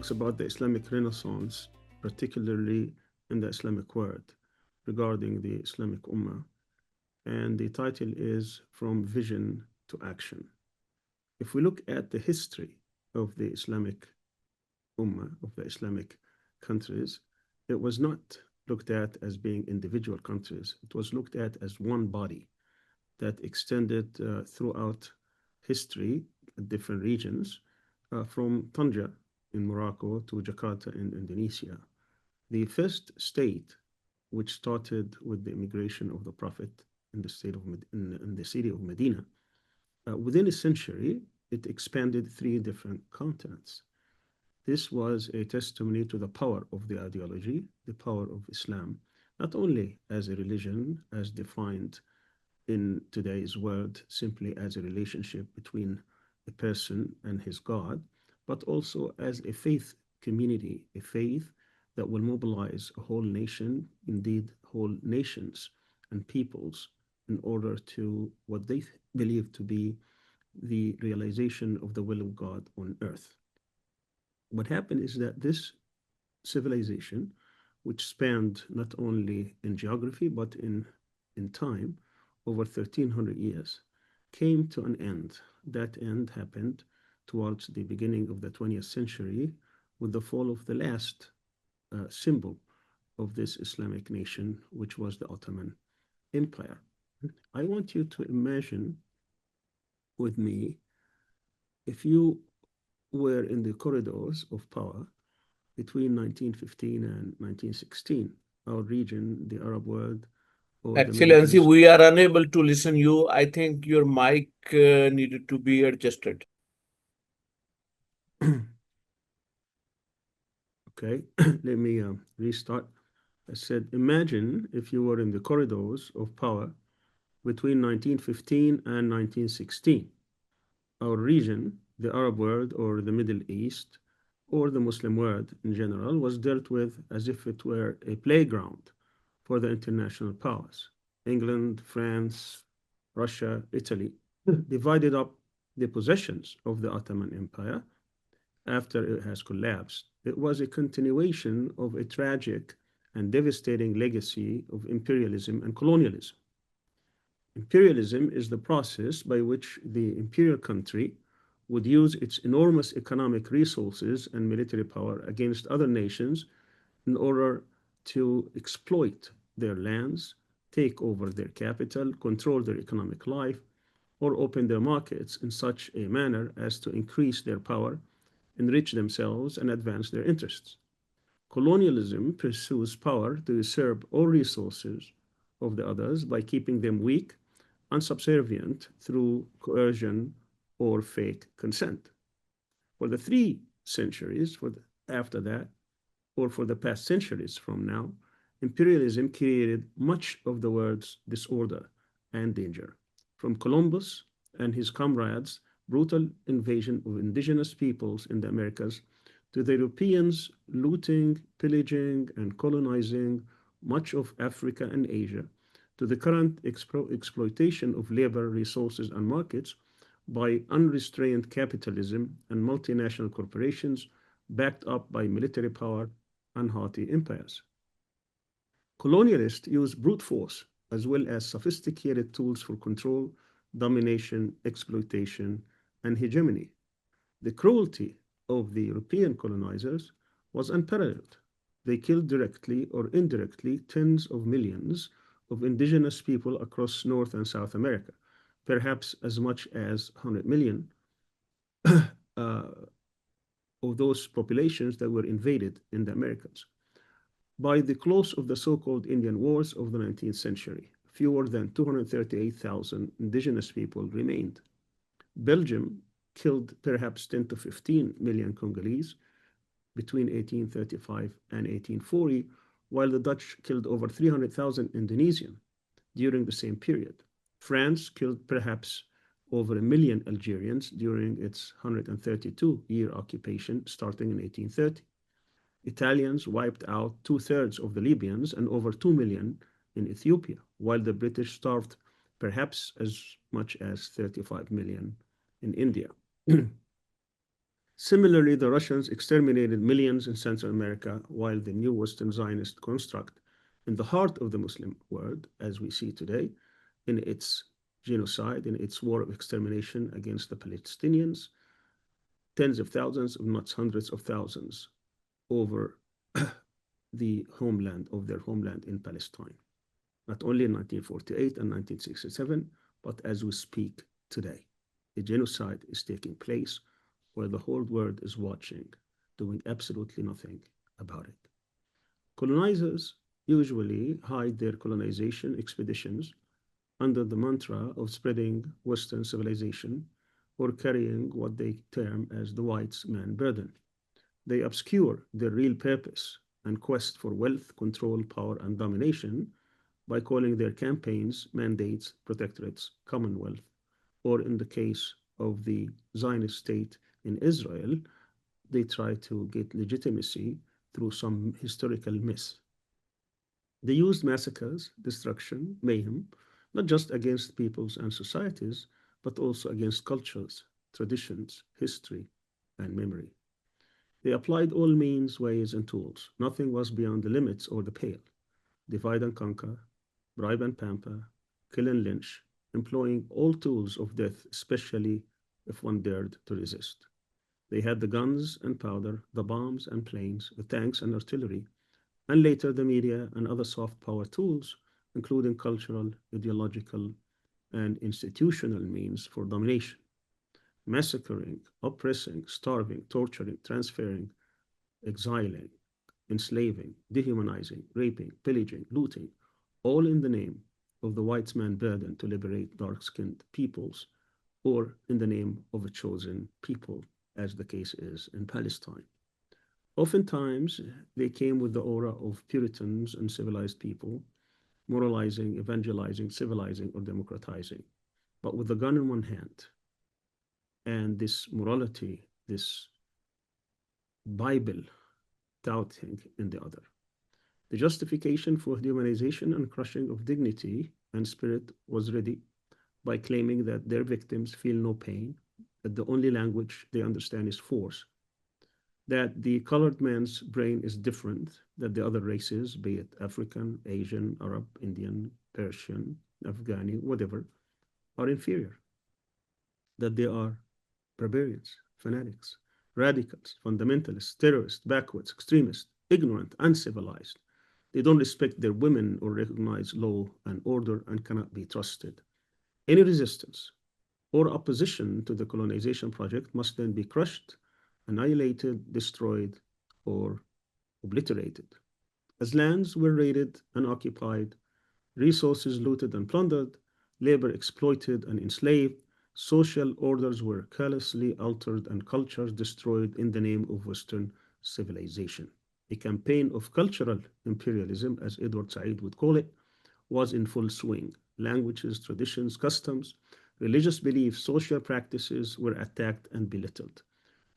talks about the Islamic Renaissance, particularly in the Islamic world, regarding the Islamic Ummah. And the title is From Vision to Action. If we look at the history of the Islamic Ummah, of the Islamic countries, it was not looked at as being individual countries. It was looked at as one body that extended throughout history, different regions, from Tanja in Morocco to Jakarta in Indonesia. The first state, which started with the immigration of the Prophet in the state of in the city of Medina, within a century, it expanded 3 different continents. This was a testimony to the power of the ideology, the power of Islam, not only as a religion, as defined in today's world, simply as a relationship between a person and his God, but also as a faith community, a faith that will mobilize a whole nation, indeed whole nations and peoples, in order to what they believe to be the realization of the will of God on earth. What happened is that this civilization, which spanned not only in geography, but in time, over 1,300 years, came to an end. That end happened towards the beginning of the 20th century with the fall of the last symbol of this Islamic nation, which was the Ottoman Empire. I want you to imagine with me, if you were in the corridors of power between 1915 and 1916, our region, the Arab world, or Excellency, we are unable to listen you. I think your mic needed to be adjusted. Okay, let me restart. I said, imagine if you were in the corridors of power between 1915 and 1916. Our region, the Arab world or the Middle East, or the Muslim world in general, was dealt with as if it were a playground for the international powers. England, France, Russia, Italy divided up the possessions of the Ottoman Empire after it has collapsed. It was a continuation of a tragic and devastating legacy of imperialism and colonialism. Imperialism is the process by which the imperial country would use its enormous economic resources and military power against other nations in order to exploit their lands, take over their capital, control their economic life, or open their markets in such a manner as to increase their power, enrich themselves, and advance their interests. Colonialism pursues power to usurp all resources of the others by keeping them weak and subservient through coercion or fake consent. For the 3 centuries after that, or for the past centuries from now, imperialism created much of the world's disorder and danger. From Columbus and his comrades' brutal invasion of indigenous peoples in the Americas to the Europeans looting, pillaging, and colonizing much of Africa and Asia, to the current exploitation of labor resources and markets by unrestrained capitalism and multinational corporations backed up by military power and haughty empires. Colonialists use brute force as well as sophisticated tools for control, domination, exploitation, and hegemony. The cruelty of the European colonizers was unparalleled. They killed directly or indirectly tens of millions of indigenous people across North and South America, perhaps as much as 100 million of those populations that were invaded in the Americas. By the close of the so-called Indian Wars of the 19th century, fewer than 238,000 indigenous people remained. Belgium killed perhaps 10 to 15 million Congolese between 1835 and 1840, while the Dutch killed over 300,000 Indonesians during the same period. France killed perhaps over 1 million Algerians during its 132-year occupation starting in 1830. Italians wiped out 2/3 of the Libyans and over 2 million in Ethiopia, while the British starved perhaps as much as 35 million in India. Similarly, the Russians exterminated millions in Central America, while the new Western Zionist construct in the heart of the Muslim world, as we see today, in its genocide, in its war of extermination against the Palestinians, tens of thousands, if not hundreds of thousands, over the homeland of their homeland in Palestine, not only in 1948 and 1967, but as we speak today. A genocide is taking place where the whole world is watching, doing absolutely nothing about it. Colonizers usually hide their colonization expeditions under the mantra of spreading Western civilization or carrying what they term as the white man burden. They obscure their real purpose and quest for wealth, control, power, and domination by calling their campaigns mandates, protectorates, commonwealth, or in the case of the Zionist state in Israel, they try to get legitimacy through some historical myth. They used massacres, destruction, mayhem, not just against peoples and societies, but also against cultures, traditions, history, and memory. They applied all means, ways, and tools. Nothing was beyond the limits or the pale. Divide and conquer, bribe and pamper, kill and lynch, employing all tools of death, especially if one dared to resist. They had the guns and powder, the bombs and planes, the tanks and artillery, and later the media and other soft power tools, including cultural, ideological, and institutional means for domination, massacring, oppressing, starving, torturing, transferring, exiling, enslaving, dehumanizing, raping, pillaging, looting, all in the name of the white man's burden to liberate dark-skinned peoples, or in the name of a chosen people, as the case is in Palestine. Oftentimes, they came with the aura of Puritans and civilized people, moralizing, evangelizing, civilizing, or democratizing, but with the gun in one hand and this morality, this Bible doubting in the other. The justification for dehumanization and crushing of dignity and spirit was ready by claiming that their victims feel no pain, that the only language they understand is force, that the colored man's brain is different, that the other races, be it African, Asian, Arab, Indian, Persian, Afghani, whatever, are inferior, that they are barbarians, fanatics, radicals, fundamentalists, terrorists, backwards, extremists, ignorant, uncivilized. They don't respect their women or recognize law and order and cannot be trusted. Any resistance or opposition to the colonization project must then be crushed, annihilated, destroyed, or obliterated. As lands were raided and occupied, resources looted and plundered, labor exploited and enslaved, social orders were callously altered and cultures destroyed in the name of Western civilization. A campaign of cultural imperialism, as Edward Said would call it, was in full swing. Languages, traditions, customs, religious beliefs, social practices were attacked and belittled.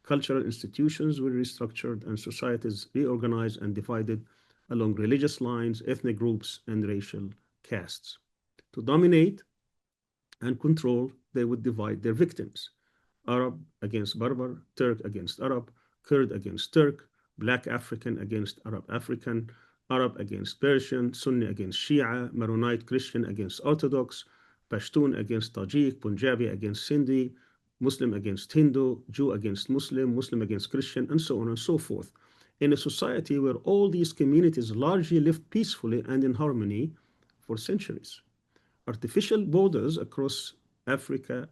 Cultural institutions were restructured and societies reorganized and divided along religious lines, ethnic groups, and racial castes. To dominate and control, they would divide their victims. Arab against Berber, Turk against Arab, Kurd against Turk, Black African against Arab African, Arab against Persian, Sunni against Shia, Maronite Christian against Orthodox, Pashtun against Tajik, Punjabi against Sindhi, Muslim against Hindu, Jew against Muslim, Muslim against Christian, and so on and so forth. In a society where all these communities largely lived peacefully and in harmony for centuries. Artificial borders across Africa,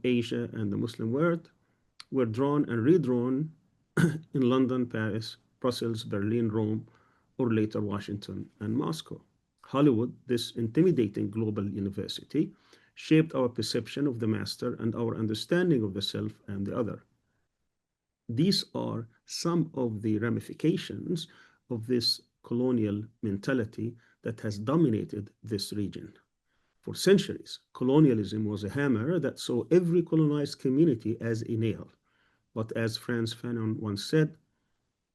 Asia, and the Muslim world were drawn and redrawn in London, Paris, Brussels, Berlin, Rome, or later Washington and Moscow. Hollywood, this intimidating global university, shaped our perception of the master and our understanding of the self and the other. These are some of the ramifications of this colonial mentality that has dominated this region. For centuries, colonialism was a hammer that saw every colonized community as a nail. But as Frantz Fanon once said,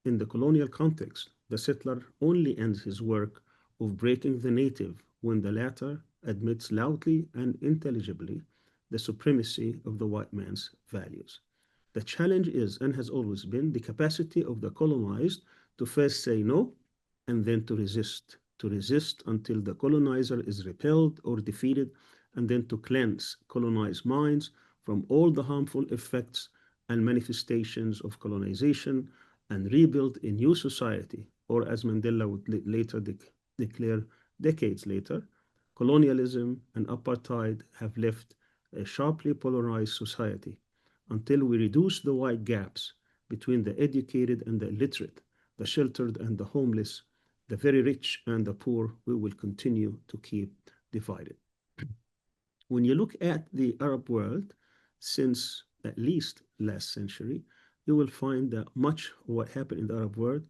in the colonial context, the settler only ends his work of breaking the native when the latter admits loudly and intelligibly the supremacy of the white man's values. The challenge is, and has always been, the capacity of the colonized to first say no and then to resist until the colonizer is repelled or defeated, and then to cleanse colonized minds from all the harmful effects and manifestations of colonization and rebuild a new society, or as Mandela would later declare decades later, colonialism and apartheid have left a sharply polarized society. Until we reduce the wide gaps between the educated and the illiterate, the sheltered and the homeless, the very rich and the poor, we will continue to keep divided. When you look at the Arab world since at least last century, you will find that much of what happened in the Arab world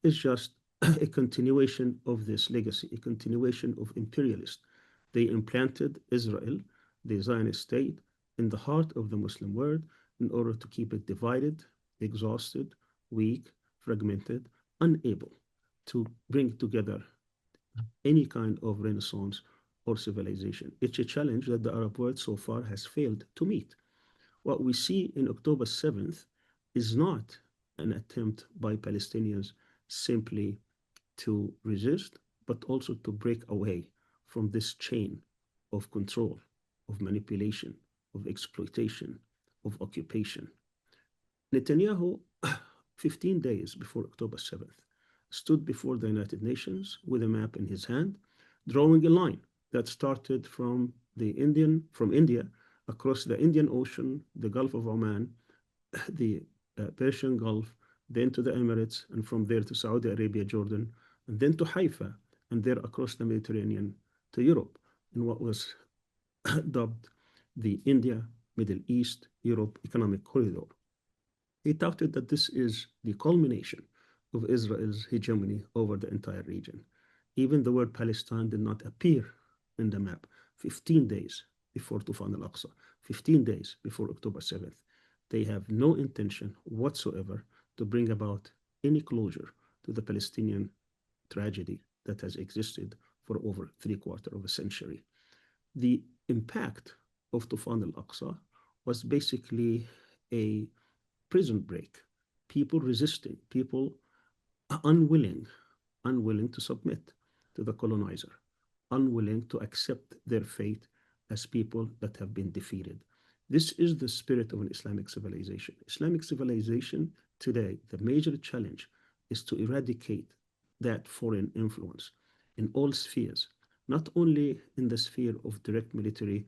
is just a continuation of this legacy, a continuation of imperialists. They implanted Israel, the Zionist state, in the heart of the Muslim world in order to keep it divided, exhausted, weak, fragmented, unable to bring together any kind of renaissance or civilization. It's a challenge that the Arab world so far has failed to meet. What we see in October 7th is not an attempt by Palestinians simply to resist, but also to break away from this chain of control, of manipulation, of exploitation, of occupation. Netanyahu, 15 days before October 7th, stood before the United Nations with a map in his hand, drawing a line that started from India across the Indian Ocean, the Gulf of Oman, the Persian Gulf, then to the Emirates, and from there to Saudi Arabia, Jordan, and then to Haifa, and there across the Mediterranean to Europe, in what was dubbed the India, Middle East, Europe Economic Corridor. He touted that this is the culmination of Israel's hegemony over the entire region. Even the word Palestine did not appear in the map 15 days before Tufan al-Aqsa, 15 days before October 7th. They have no intention whatsoever to bring about any closure to the Palestinian tragedy that has existed for over three-quarters of a century. The impact of Tufan al-Aqsa was basically a prison break, people resisting, people unwilling to submit to the colonizer, unwilling to accept their fate as people that have been defeated. This is the spirit of an Islamic civilization. Islamic civilization today, the major challenge is to eradicate that foreign influence in all spheres, not only in the sphere of direct military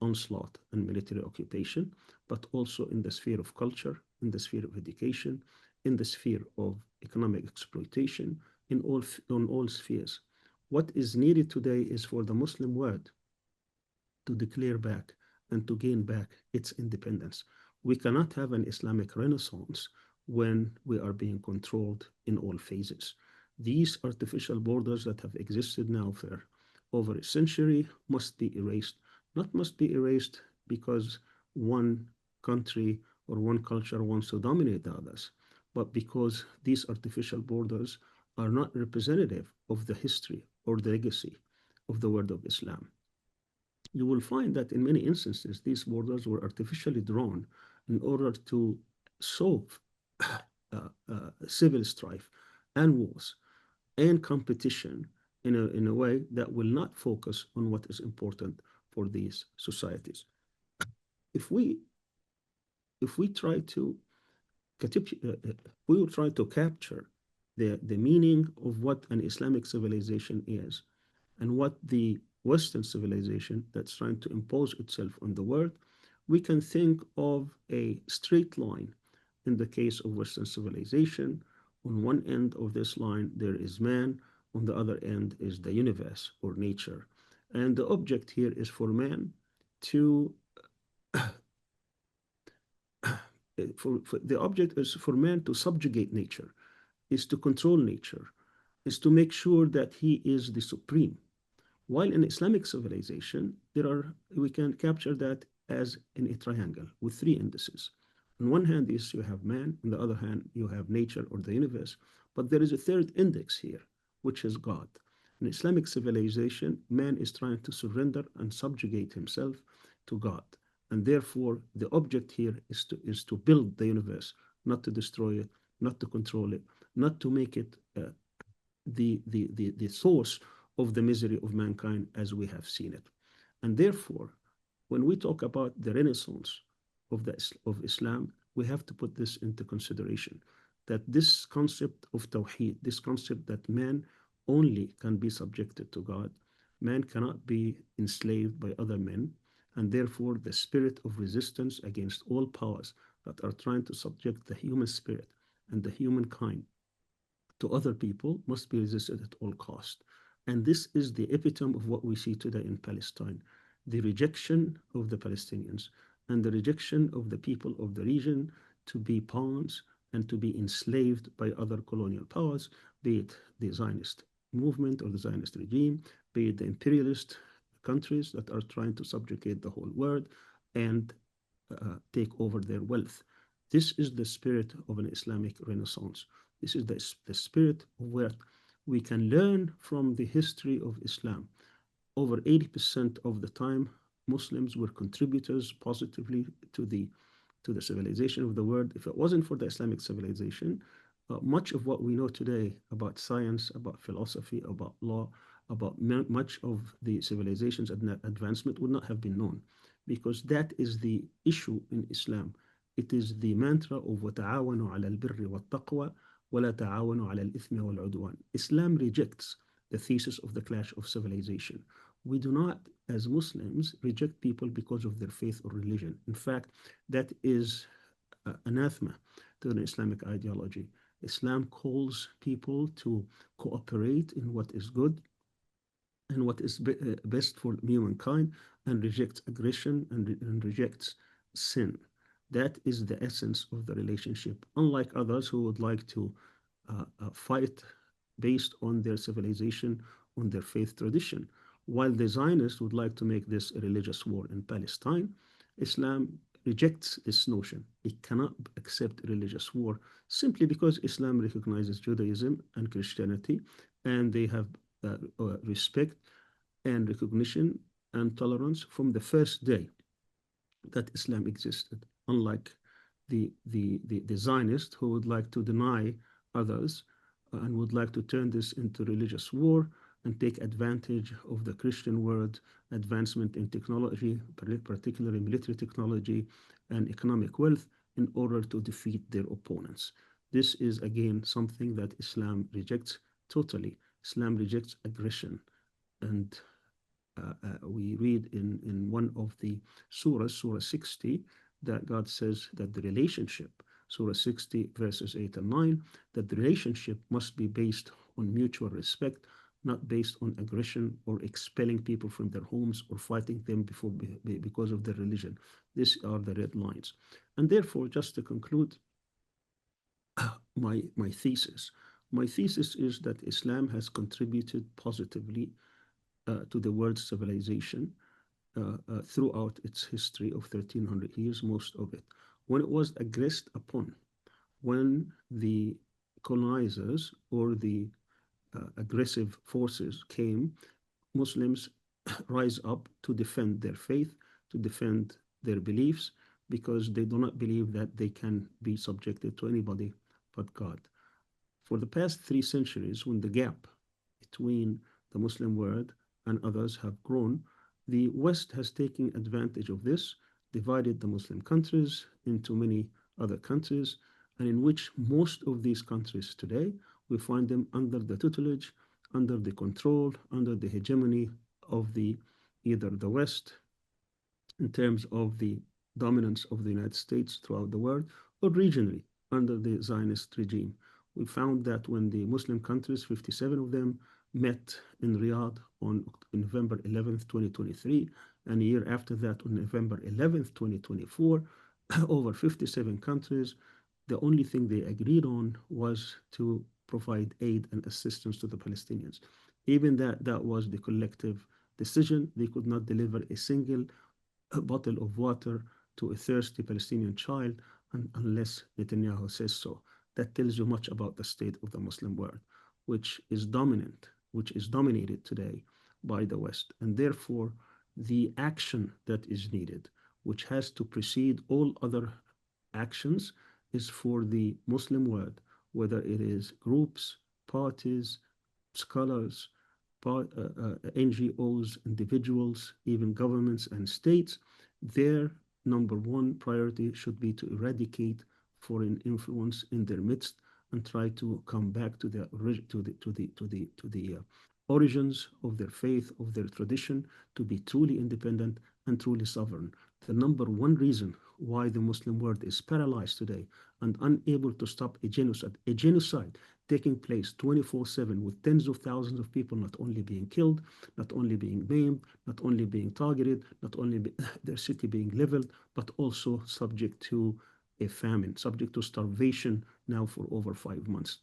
onslaught and military occupation, but also in the sphere of culture, in the sphere of education, in the sphere of economic exploitation, on all spheres. What is needed today is for the Muslim world to declare back and to gain back its independence. We cannot have an Islamic renaissance when we are being controlled in all phases. These artificial borders that have existed now for over a century must be erased. Not must be erased because one country or one culture wants to dominate the others, but because these artificial borders are not representative of the history or the legacy of the world of Islam. You will find that in many instances, these borders were artificially drawn in order to solve civil strife and wars and competition in a way that will not focus on what is important for these societies. If we try to we will try to capture the meaning of what an Islamic civilization is and what the Western civilization that's trying to impose itself on the world, we can think of a straight line. In the case of Western civilization, on one end of this line, there is man, on the other end is the universe or nature. And the object here is for man to the object is for man to subjugate nature, is to control nature, is to make sure that he is the supreme. While in Islamic civilization, we can capture that as in a triangle with three indices. On one hand is you have man, on the other hand you have nature or the universe, but there is a third index here, which is God. In Islamic civilization, man is trying to surrender and subjugate himself to God. And therefore, the object here is to build the universe, not to destroy it, not to control it, not to make it the source of the misery of mankind as we have seen it. And therefore, when we talk about the renaissance of Islam, we have to put this into consideration, that this concept of Tawheed, this concept that man only can be subjected to God, man cannot be enslaved by other men, and therefore the spirit of resistance against all powers that are trying to subject the human spirit and the humankind to other people must be resisted at all cost. And this is the epitome of what we see today in Palestine, the rejection of the Palestinians and the rejection of the people of the region to be pawns and to be enslaved by other colonial powers, be it the Zionist movement or the Zionist regime, be it the imperialist countries that are trying to subjugate the whole world and take over their wealth. This is the spirit of an Islamic Renaissance. This is the spirit of where we can learn from the history of Islam. Over 80% of the time, Muslims were contributors positively to the civilization of the world. If it wasn't for the Islamic civilization, much of what we know today about science, about philosophy, about law, about much of the civilization's advancement would not have been known, because that is the issue in Islam. It is the mantra of وَتَعَاوَنُوا عَلَى الْبِرِّ وَالتَّقْوَى وَلَا تَعَاوَنُوا عَلَى الْإِثْمِ وَالْعُدْوَانِ. Islam rejects the thesis of the clash of civilization. We do not, as Muslims, reject people because of their faith or religion. In fact, that is anathema to an Islamic ideology. Islam calls people to cooperate in what is good and what is best for humankind, and rejects aggression and rejects sin. That is the essence of the relationship, unlike others who would like to fight based on their civilization, on their faith tradition. While the Zionists would like to make this a religious war in Palestine, Islam rejects this notion. It cannot accept a religious war simply because Islam recognizes Judaism and Christianity, and they have respect and recognition and tolerance from the first day that Islam existed, unlike the Zionists who would like to deny others and would like to turn this into religious war and take advantage of the Christian world advancement in technology, particularly military technology and economic wealth, in order to defeat their opponents. This is again something that Islam rejects totally. Islam rejects aggression. And we read in one of the surahs, Surah 60, that God says that the relationship, Surah 60, verses 8 and 9, that the relationship must be based on mutual respect, not based on aggression or expelling people from their homes or fighting them because of their religion. These are the red lines. And therefore, just to conclude my thesis, my thesis is that Islam has contributed positively to the world's civilization throughout its history of 1300 years, most of it. When it was aggressed upon, when the colonizers or the aggressive forces came, Muslims rise up to defend their faith, to defend their beliefs, because they do not believe that they can be subjected to anybody but God. For the past 3 centuries, when the gap between the Muslim world and others have grown, the West has taken advantage of this, divided the Muslim countries into many other countries, and in which most of these countries today, we find them under the tutelage, under the control, under the hegemony of either the West in terms of the dominance of the United States throughout the world, or regionally under the Zionist regime. We found that when the Muslim countries, 57 of them, met in Riyadh on November 11th, 2023, and a year after that, on November 11th, 2024, over 57 countries, the only thing they agreed on was to provide aid and assistance to the Palestinians. Even that was the collective decision. They could not deliver a single bottle of water to a thirsty Palestinian child unless Netanyahu says so. That tells you much about the state of the Muslim world, which is dominated today by the West. And therefore, the action that is needed, which has to precede all other actions, is for the Muslim world, whether it is groups, parties, scholars, NGOs, individuals, even governments and states. Their number one priority should be to eradicate foreign influence in their midst and try to come back to the origins of their faith, of their tradition, to be truly independent and truly sovereign. The number one reason why the Muslim world is paralyzed today and unable to stop a genocide taking place 24/7 with tens of thousands of people not only being killed, not only being maimed, not only being targeted, not only their city being leveled, but also subject to a famine, subject to starvation now for over 5 months.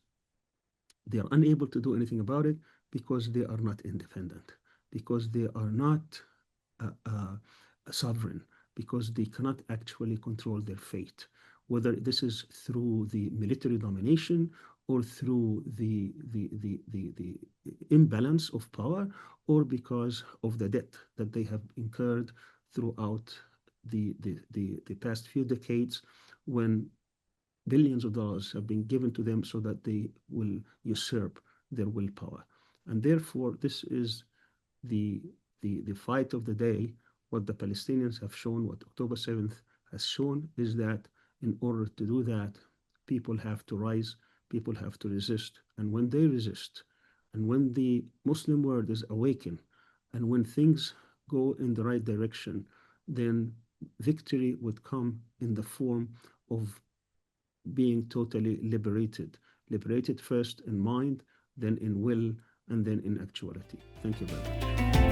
They are unable to do anything about it because they are not independent, because they are not uh, uh, sovereign, because they cannot actually control their fate, whether this is through the military domination or through the imbalance of power, or because of the debt that they have incurred throughout the past few decades, when billions of dollars have been given to them so that they will usurp their willpower. And therefore, this is the, the fight of the day. What the Palestinians have shown, what October 7th has shown, is that in order to do that, people have to rise, people have to resist. And when they resist, and when the Muslim world is awakened, and when things go in the right direction, then victory would come in the form of being totally liberated. Liberated first in mind, then in will, and then in actuality. Thank you very much.